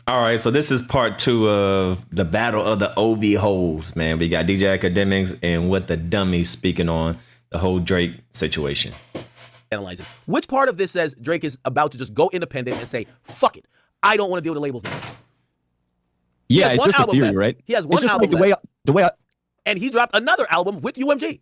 All right, so this is part two of the battle of the OV holes, man. We got DJ Academics and What the Dummies speaking on the whole Drake situation. Analyzing. Which part of this says Drake is about to just go independent and say, fuck it, I don't want to deal with the labels now? Yeah, it's just a theory, right? He has one it's just album like the way I, and he dropped another album with UMG.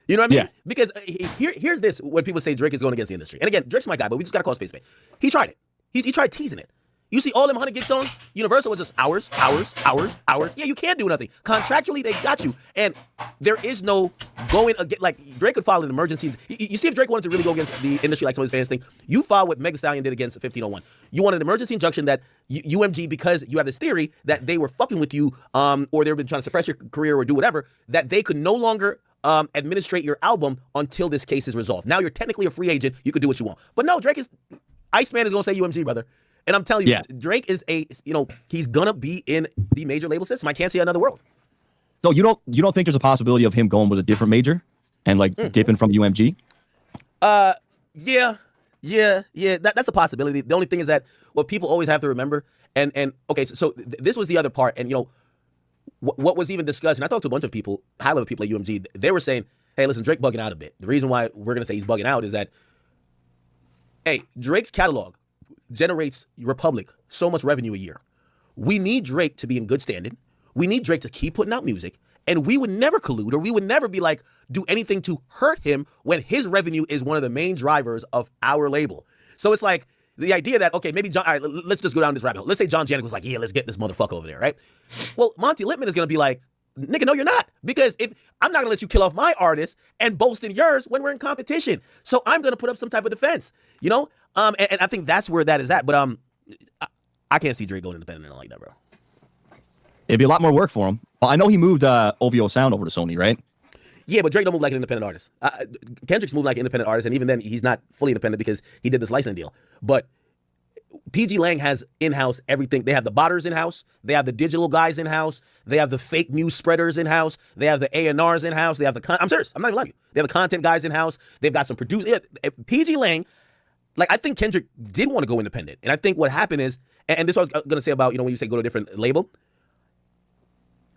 You know what I mean? Yeah. Because here's this, when people say Drake is going against the industry. And again, Drake's my guy, but we just got to call space. He tried it. He tried teasing it. You see all them 100 gig songs, Universal was just hours. Yeah, you can't do nothing. Contractually, they got you. And there is no going against, like, Drake could file an emergency. You see if Drake wanted to really go against the industry like some of his fans think, you file what Meg Thee Stallion did against 1501. You want an emergency injunction that UMG, because you have this theory that they were fucking with you, or they've been trying to suppress your career or do whatever, that they could no longer administrate your album until this case is resolved. Now you're technically a free agent. You could do what you want. But no, Iceman is going to say UMG, brother. And I'm telling you, Drake is he's going to be in the major label system. I can't see another world. So you don't think there's a possibility of him going with a different major and like dipping from UMG? Yeah. That's a possibility. The only thing is that what people always have to remember, and okay, so this was the other part, and what was even discussed, and I talked to a bunch of people, high-level people at UMG, they were saying, hey, listen, Drake bugging out a bit. The reason why we're going to say he's bugging out is that, hey, Drake's catalog generates Republic so much revenue a year. We need Drake to be in good standing. We need Drake to keep putting out music, and we would never collude, or we would never be like, do anything to hurt him when his revenue is one of the main drivers of our label. So it's like, the idea that, okay, maybe John, all right, let's just go down this rabbit hole. Let's say John Janik was like, yeah, let's get this motherfucker over there, right? Well, Monty Littman is going to be like, nigga, no, you're not. Because if I'm not going to let you kill off my artist and boast in yours when we're in competition. So I'm going to put up some type of defense, And I think that's where that is at. But I can't see Drake going independent like that, bro. It'd be a lot more work for him. Well, I know he moved OVO Sound over to Sony, right? Yeah, but Drake don't move like an independent artist. Kendrick's moved like an independent artist, and even then, he's not fully independent because he did this licensing deal. But PG Lang has in-house everything. They have the botters in-house. They have the digital guys in-house. They have the fake news spreaders in-house. They have the A&Rs in-house. They have I'm serious. I'm not even lying to you. They have the content guys in-house. They've got some producers. PG Lang, like, I think Kendrick did want to go independent. And I think what happened is, and this is what I was going to say about, when you say go to a different label,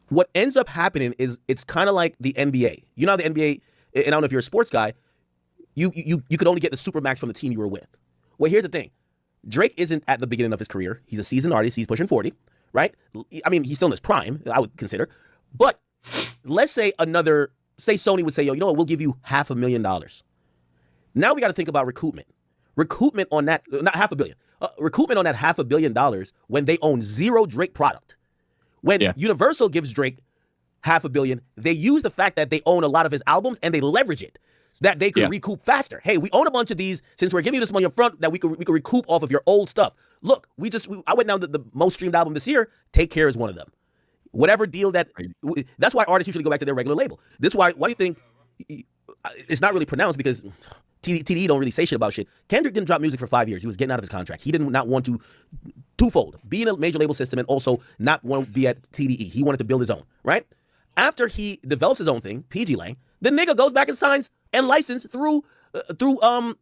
what ends up happening is it's kind of like the NBA. You know how the NBA, and I don't know if you're a sports guy, you could only get the supermax from the team you were with. Well, here's the thing. Drake isn't at the beginning of his career. He's a seasoned artist. He's pushing 40, right? I mean, he's still in his prime, I would consider. But let's say Sony would say, yo, you know what, we'll give you $500,000. Now we got to think about recoupment. Recoupment on that, not $500 million. Recoupment on that $500 million when they own zero Drake product. When Universal gives Drake $500 million, they use the fact that they own a lot of his albums and they leverage it so that they could recoup faster. Hey, we own a bunch of these. Since we're giving you this money up front, that we could recoup off of your old stuff. Look, I went down to the most streamed album this year. Take Care is one of them. Whatever deal that's why artists usually go back to their regular label. This is why do you think it's not really pronounced, because TDE don't really say shit about shit. Kendrick didn't drop music for 5 years. He was getting out of his contract. He did not want to, twofold, be in a major label system and also not want to be at TDE. He wanted to build his own, right? After he develops his own thing, PG Lang, the nigga goes back and signs and license through UMG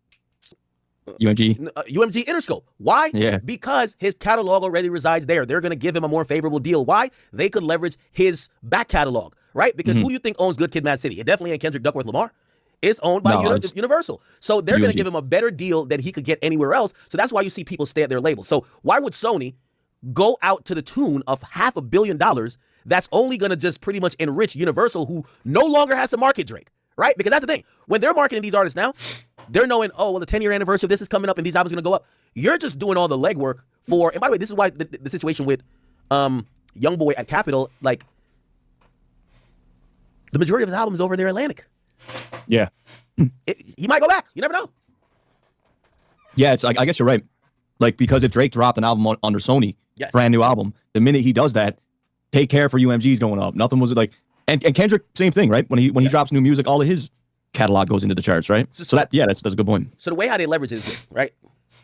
Interscope. Why? Yeah. Because his catalog already resides there. They're going to give him a more favorable deal. Why? They could leverage his back catalog, right? Because who do you think owns Good Kid, Mad City? It definitely ain't Kendrick Duckworth Lamar. It's owned by Universal. So they're going to give him a better deal than he could get anywhere else. So that's why you see people stay at their label. So why would Sony go out to the tune of $500 million that's only going to just pretty much enrich Universal, who no longer has to market Drake, right? Because that's the thing. When they're marketing these artists now, they're knowing, oh, well, the 10-year anniversary of this is coming up and these albums are going to go up. You're just doing all the legwork for, and by the way, this is why the situation with Youngboy at Capitol, like, the majority of his albums over there Atlantic. Yeah. He might go back. You never know. Yeah, I guess you're right. Like, because if Drake dropped an album under Sony, brand new album, the minute he does that, Take Care for UMG is going up. Nothing was like, and Kendrick, same thing, right? When he drops new music, all of his catalog goes into the charts, right? So that's a good point. So the way how they leverage it is this, right?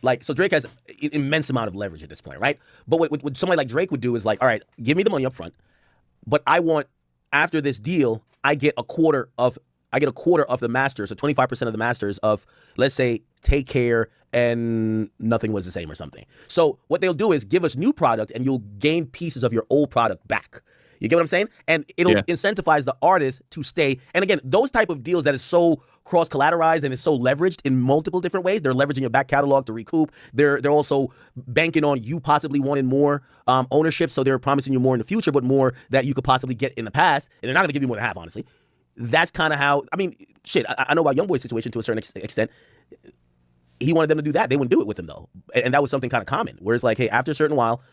Like, so Drake has an immense amount of leverage at this point, right? But what somebody like Drake would do is like, all right, give me the money up front, but I want, after this deal, I get a quarter of I get a quarter of the masters, so 25% of the masters of, let's say, Take Care and Nothing Was the Same or something. So what they'll do is give us new product and you'll gain pieces of your old product back. You get what I'm saying? And it'll incentivize the artist to stay. And again, those type of deals that is so cross-collateralized and is so leveraged in multiple different ways. They're leveraging your back catalog to recoup. They're also banking on you possibly wanting more ownership. So they're promising you more in the future, but more that you could possibly get in the past. And they're not going to give you more than half, honestly. That's kind of how, I mean, shit, I know about YoungBoy's situation to a certain extent. He wanted them to do that. They wouldn't do it with him, though. And that was something kind of common, where it's like, hey, after a certain while,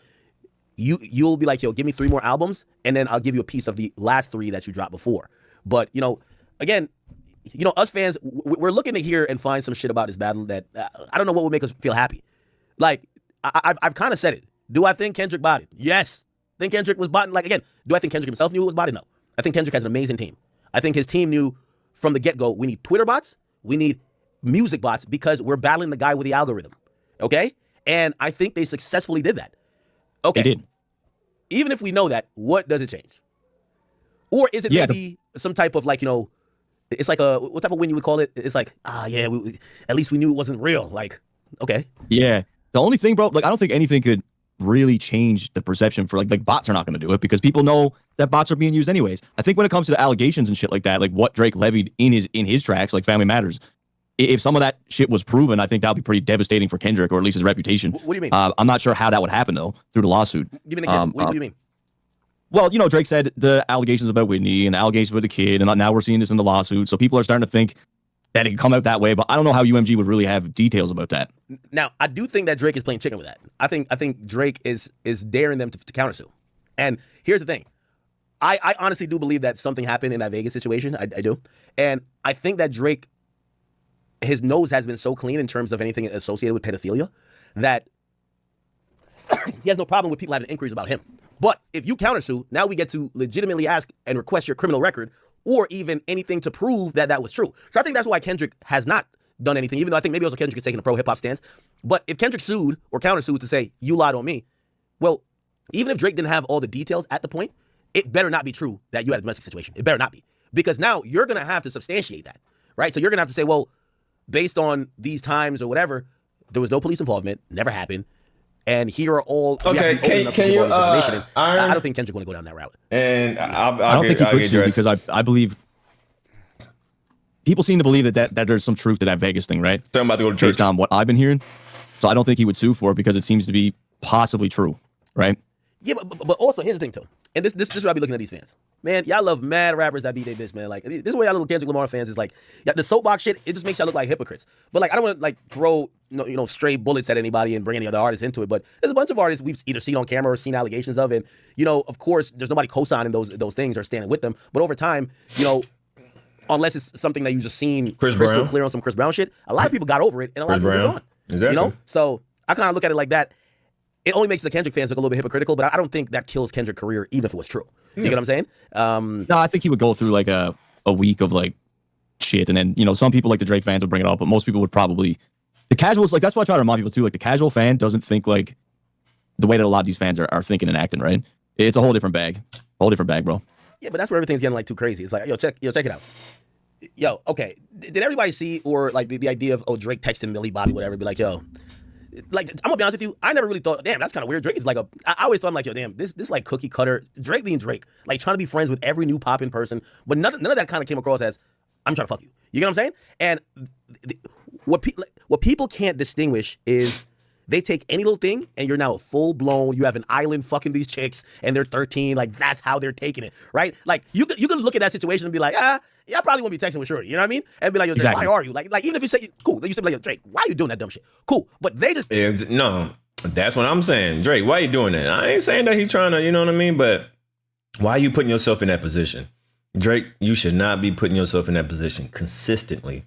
you'll be like, yo, give me 3 more albums, and then I'll give you a piece of the last 3 that you dropped before. But, again, us fans, we're looking to hear and find some shit about this battle that I don't know what would make us feel happy. Like, I've kind of said it. Do I think Kendrick botted? Yes. Think Kendrick was botting? Like, again, do I think Kendrick himself knew it was botting? No. I think Kendrick has an amazing team. I think his team knew from the get-go, we need Twitter bots, we need music bots, because we're battling the guy with the algorithm. Okay? And I think they successfully did that. Okay. They did. Even if we know that, what does it change? Or is it maybe some type of it's like what type of win you would call it? It's like, at least we knew it wasn't real. Like, okay. Yeah. The only thing, bro, I don't think anything could really change the perception for like bots are not going to do it because people know that bots are being used anyways. I think when it comes to the allegations and shit like that, like what Drake levied in his tracks, like Family Matters, if some of that shit was proven, I think that would be pretty devastating for Kendrick, or at least his reputation. What do you mean? I'm not sure how that would happen, though, through the lawsuit. Give me the kid. What do you mean? Well, Drake said the allegations about Whitney and the allegations about the kid, and now we're seeing this in the lawsuit. So people are starting to think that it could come out that way, but I don't know how UMG would really have details about that. Now, I do think that Drake is playing chicken with that. I think Drake is daring them to countersue. And here's the thing. I honestly do believe that something happened in that Vegas situation. I do. And I think that Drake, his nose has been so clean in terms of anything associated with pedophilia that he has no problem with people having inquiries about him. But if you countersue, now we get to legitimately ask and request your criminal record or even anything to prove that was true. So I think that's why Kendrick has not done anything, even though I think maybe also Kendrick is taking a pro-hip-hop stance. But if Kendrick sued or countersued to say, you lied on me, well, even if Drake didn't have all the details at the point, it better not be true that you had a domestic situation. It better not be. Because now you're going to have to substantiate that, right? So you're going to have to say, well, based on these times or whatever, there was no police involvement, never happened, and here are all. Okay, can you? I don't think Kendrick want to go down that route. And I don't think he could sue because I believe people seem to believe that there's some truth to that Vegas thing, right? I'm about to go to church. Based on what I've been hearing, so I don't think he would sue for it because it seems to be possibly true, right? Yeah, but also here's the thing too, and this is where I be looking at these fans. Man, y'all love mad rappers that beat their bitch, man. Like, this is where y'all little Kendrick Lamar fans is like, the soapbox shit, it just makes y'all look like hypocrites. But like, I don't want to like throw, stray bullets at anybody and bring any other artists into it. But there's a bunch of artists we've either seen on camera or seen allegations of. And, of course, there's nobody co-signing those things or standing with them. But over time, unless it's something that you just seen crystal clear on some Chris Brown shit, a lot of people got over it and a lot of people moved on. Exactly. So I kind of look at it like that. It only makes the Kendrick fans look a little bit hypocritical, but I don't think that kills Kendrick's career, even if it was true. You get what I'm saying? No, I think he would go through like a week of like shit, and then some people like the Drake fans would bring it up, but most people would probably the casuals like that's what I try to remind people too. Like the casual fan doesn't think like the way that a lot of these fans are thinking and acting. Right? It's a whole different bag, bro. Yeah, but that's where everything's getting like too crazy. It's like check it out. Yo, okay, did everybody see or like the idea of Drake texting Millie Bobby whatever? Be like, yo. Like, I'm gonna be honest with you, I never really thought, damn, that's kind of weird. Drake is like I always thought, I'm like, yo, damn, this like cookie cutter, Drake being Drake, like trying to be friends with every new poppin' person, but none of that kind of came across as, I'm trying to fuck you. You get what I'm saying? And what people can't distinguish is they take any little thing and you're now full blown, you have an island fucking these chicks and they're 13, like that's how they're taking it, right? Like you can look at that situation and be like, yeah, I probably won't be texting with Shorty, you know what I mean? And be like, yo, Drake, exactly. Why are you? Like even if you say, cool, then you say like, yo, Drake, why are you doing that dumb shit? Cool, but they just... No, that's what I'm saying. Drake, why are you doing that? I ain't saying that he's trying to, you know what I mean? But why are you putting yourself in that position? Drake, you should not be putting yourself in that position consistently.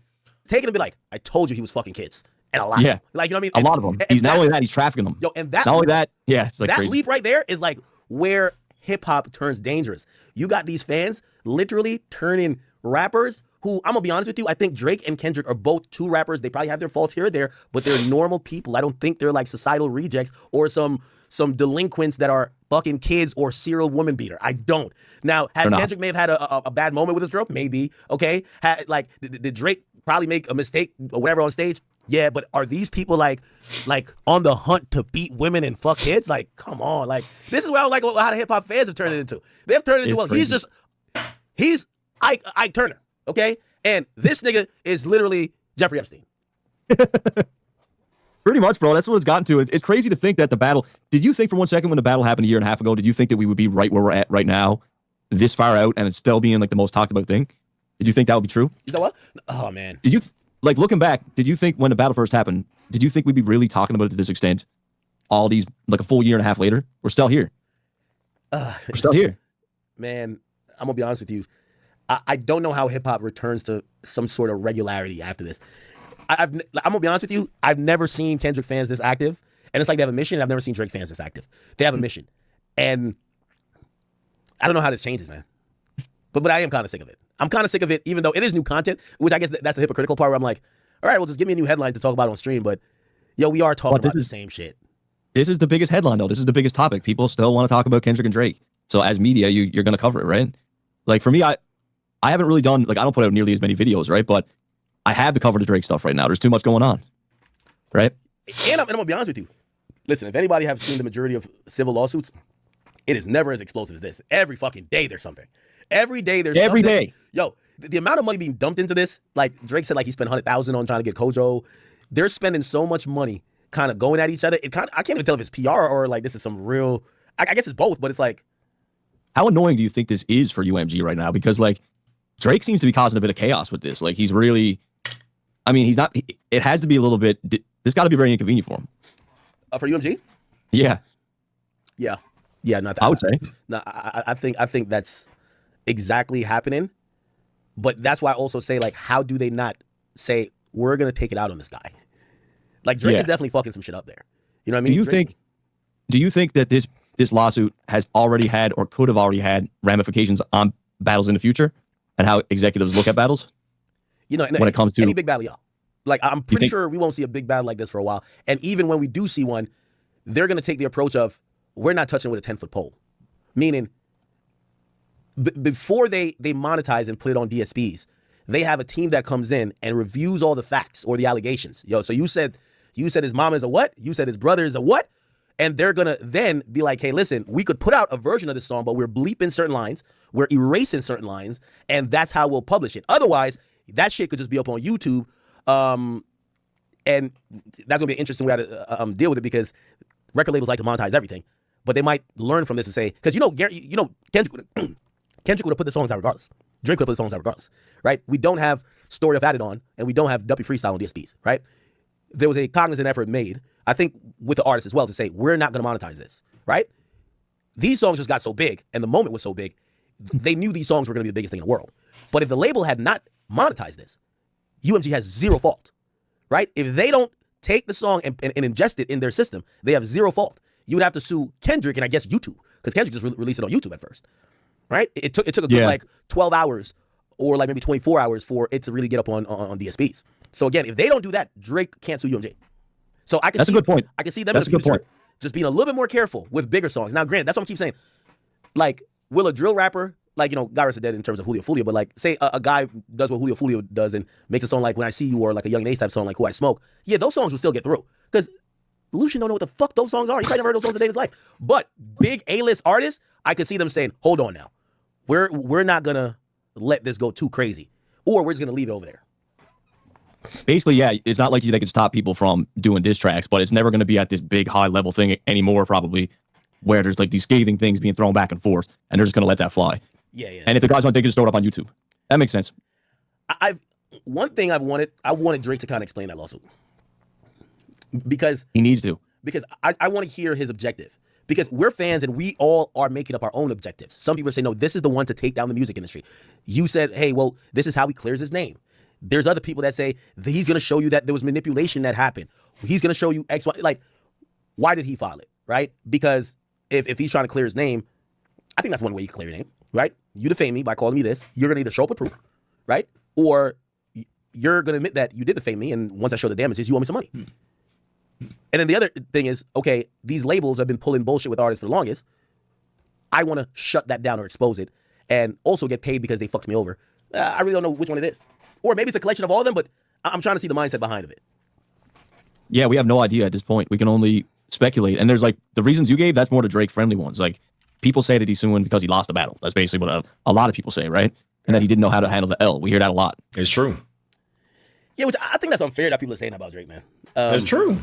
Taking and be like, I told you he was fucking kids. And a lot. Yeah. Like, you know what I mean? A lot of them. He's not only that, he's trafficking them. Yo, and that... Not only that, yeah. It's like that crazy. leap right there is like where hip-hop turns dangerous. You got these fans literally turning rappers who, I'm gonna be honest with you, I think Drake and Kendrick are both two rappers. They probably have their faults here or there, but they're normal people. I don't think they're like societal rejects or some some delinquents that are fucking kids or serial woman beater. I don't. Now, has Kendrick may have had a bad moment with his girl? Maybe. Okay. Did Drake probably make a mistake or whatever on stage? Yeah, but are these people like on the hunt to beat women and fuck kids? Like, come on. Like, this is what I like how the hip hop fans have turned it into. They've turned it into, he's Ike Turner, okay? And this nigga is literally Jeffrey Epstein. Pretty much, bro. That's what it's gotten to. It's crazy to think that the battle, did you think for 1 second when the battle happened a year and a half ago, did you think that we would be right where we're at right now, this far out, and it's still being like the most talked about thing? Did you think that would be true? Is that what? Oh, man. Did you... Like, looking back, did you think when the battle first happened, did you think we'd be really talking about it to this extent all these, like a full year and a half later? We're still here. We're still here. Man, I'm going to be honest with you. I don't know how hip-hop returns to some sort of regularity after this. I'm going to be honest with you. I've never seen Kendrick fans this active. And it's like they have a mission. I've never seen Drake fans this active. They have a mission. And I don't know how this changes, man. But I am kind of sick of it. I'm kind of sick of it, even though it is new content, which I guess that's the hypocritical part where I'm like, all right, well, just give me a new headline to talk about on stream. But, yo, we are talking about the same shit. This is the biggest headline, though. This is the biggest topic. People still want to talk about Kendrick and Drake. So as media, you're going to cover it, right? Like, for me, I haven't really done, like, I don't put out nearly as many videos, right? But I have to cover the Drake stuff right now. There's too much going on, right? And I'm going to be honest with you. Listen, if anybody has seen the majority of civil lawsuits, it is never as explosive as this. Every fucking day there's something. Every day there's every something. Day. Yo, the amount of money being dumped into this, like Drake said, like he spent $100,000 on trying to get Kojo. They're spending so much money kind of going at each other. I can't even tell if it's PR or like this is some real, I guess it's both, but it's like. How annoying do you think this is for UMG right now? Because like Drake seems to be causing a bit of chaos with this. Like he's really, I mean, he's not, it has to be a little bit, this got to be very inconvenient for him. For UMG? Yeah. Yeah. Yeah, not that. I would say. No, I think that's exactly happening. But that's why I also say, like, how do they not say, we're going to take it out on this guy? Like, Drake is definitely fucking some shit up there. You know what I mean? Do you think that this lawsuit has already had or could have already had ramifications on battles in the future and how executives look at battles? You know, when it comes to any big battle, y'all. Like, I'm pretty sure we won't see a big battle like this for a while. And even when we do see one, they're going to take the approach of, we're not touching with a 10-foot pole. Meaning, before they monetize and put it on DSPs, they have a team that comes in and reviews all the facts or the allegations. Yo, so you said his mom is a what? You said his brother is a what? And they're going to then be like, hey, listen, we could put out a version of this song, but we're bleeping certain lines, we're erasing certain lines, and that's how we'll publish it. Otherwise, that shit could just be up on YouTube. And that's going to be an interesting way to deal with it because record labels like to monetize everything. But they might learn from this and say, because Kendrick would have put the songs out regardless. Drake would have put the songs out regardless, right? We don't have Story of Added On, and we don't have Duppy Freestyle on DSPs, right? There was a cognizant effort made, I think, with the artists as well to say, we're not going to monetize this, right? These songs just got so big, and the moment was so big, they knew these songs were going to be the biggest thing in the world. But if the label had not monetized this, UMG has zero fault, right? If they don't take the song and ingest it in their system, they have zero fault. You would have to sue Kendrick and I guess YouTube, because Kendrick just released it on YouTube at first, right? It took a good like 12 hours or like maybe 24 hours for it to really get up on DSPs. So again, if they don't do that, Drake can't sue UMG. So I can see, a good point. I can see them in the future just being a little bit more careful with bigger songs. Now, granted, that's what I keep saying. Like, will a drill rapper, like, God rest his dead in terms of Julio Fulio, but like, say a guy does what Julio Fulio does and makes a song like When I See You or like a Young and Ace type song like Who I Smoke, yeah, those songs will still get through. Because Lucian don't know what the fuck those songs are. He probably never heard those songs a day in his life. But big A-list artists, I could see them saying, hold on now. We're not going to let this go too crazy. Or we're just going to leave it over there. Basically, yeah, it's not like they could stop people from doing diss tracks, but it's never going to be at this big high level thing anymore, probably, where there's like these scathing things being thrown back and forth, and they're just going to let that fly. Yeah. And if the guys want, they can just throw it up on YouTube. That makes sense. One thing I wanted Drake to kind of explain that lawsuit. Because he needs to. Because I want to hear his objective. Because we're fans and we all are making up our own objectives. Some people say, no, this is the one to take down the music industry. You said, hey, well, this is how he clears his name. There's other people that say that he's going to show you that there was manipulation that happened. He's going to show you X, Y. Like, why did he file it, right? Because if he's trying to clear his name, I think that's one way you can clear your name, right? You defame me by calling me this. You're going to either show up with proof, right? Or you're going to admit that you did defame me, and once I show the damages, you owe me some money. And then the other thing is, okay, these labels have been pulling bullshit with artists for the longest. I want to shut that down or expose it and also get paid because they fucked me over. I really don't know which one it is. Or maybe it's a collection of all of them, but I'm trying to see the mindset behind of it. Yeah, we have no idea at this point. We can only speculate. And there's like the reasons you gave, that's more the Drake friendly ones. Like people say that he's suing because he lost the battle. That's basically what a lot of people say, right? And that he didn't know how to handle the L. We hear that a lot. It's true. Yeah, which I think that's unfair that people are saying about Drake, man. That's true.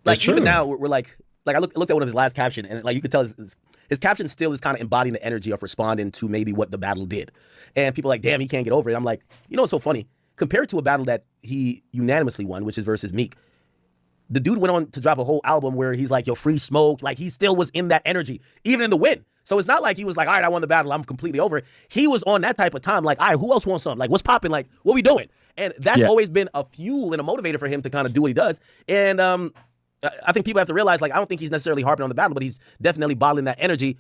Like even now, we're like I looked at one of his last caption, and like you could tell his caption still is kind of embodying the energy of responding to maybe what the battle did. And people are like, damn, he can't get over it. I'm like, you know what's so funny? Compared to a battle that he unanimously won, which is versus Meek, the dude went on to drop a whole album where he's like, yo, free smoke. Like he still was in that energy, even in the win. So it's not like he was like, all right, I won the battle, I'm completely over it. He was on that type of time, like, all right, who else wants something? Like, what's popping? Like, what we doing? And that's always been a fuel and a motivator for him to kind of do what he does. And I think people have to realize, like, I don't think he's necessarily harping on the battle, but he's definitely bottling that energy,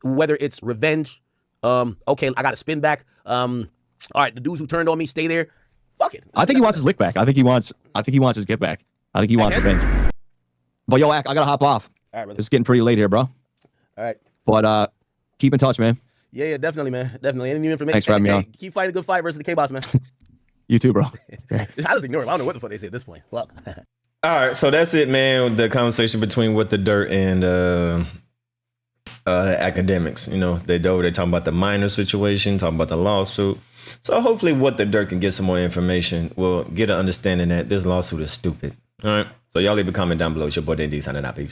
whether it's revenge. Okay, I got to spin back. All right, the dudes who turned on me, stay there. Fuck it. I think he wants his lick back. I think he wants his get back. I think he wants revenge. But yo, Ak, I gotta hop off. All right, brother. It's getting pretty late here, bro. All right. But keep in touch, man. Yeah, definitely, man. Definitely. Any new information? Thanks for having me on. Keep fighting a good fight versus the K-Boss, man. You too, bro. I just ignore him. I don't know what the fuck they say at this point. Fuck. All right, so that's it, man. The conversation between What the Dirt and Akademiks. You know, they're talking about the minor situation, talking about the lawsuit. So hopefully What the Dirt can get some more information. We'll get an understanding that this lawsuit is stupid. All right. So y'all leave a comment down below. It's your boy D signing out. Peace.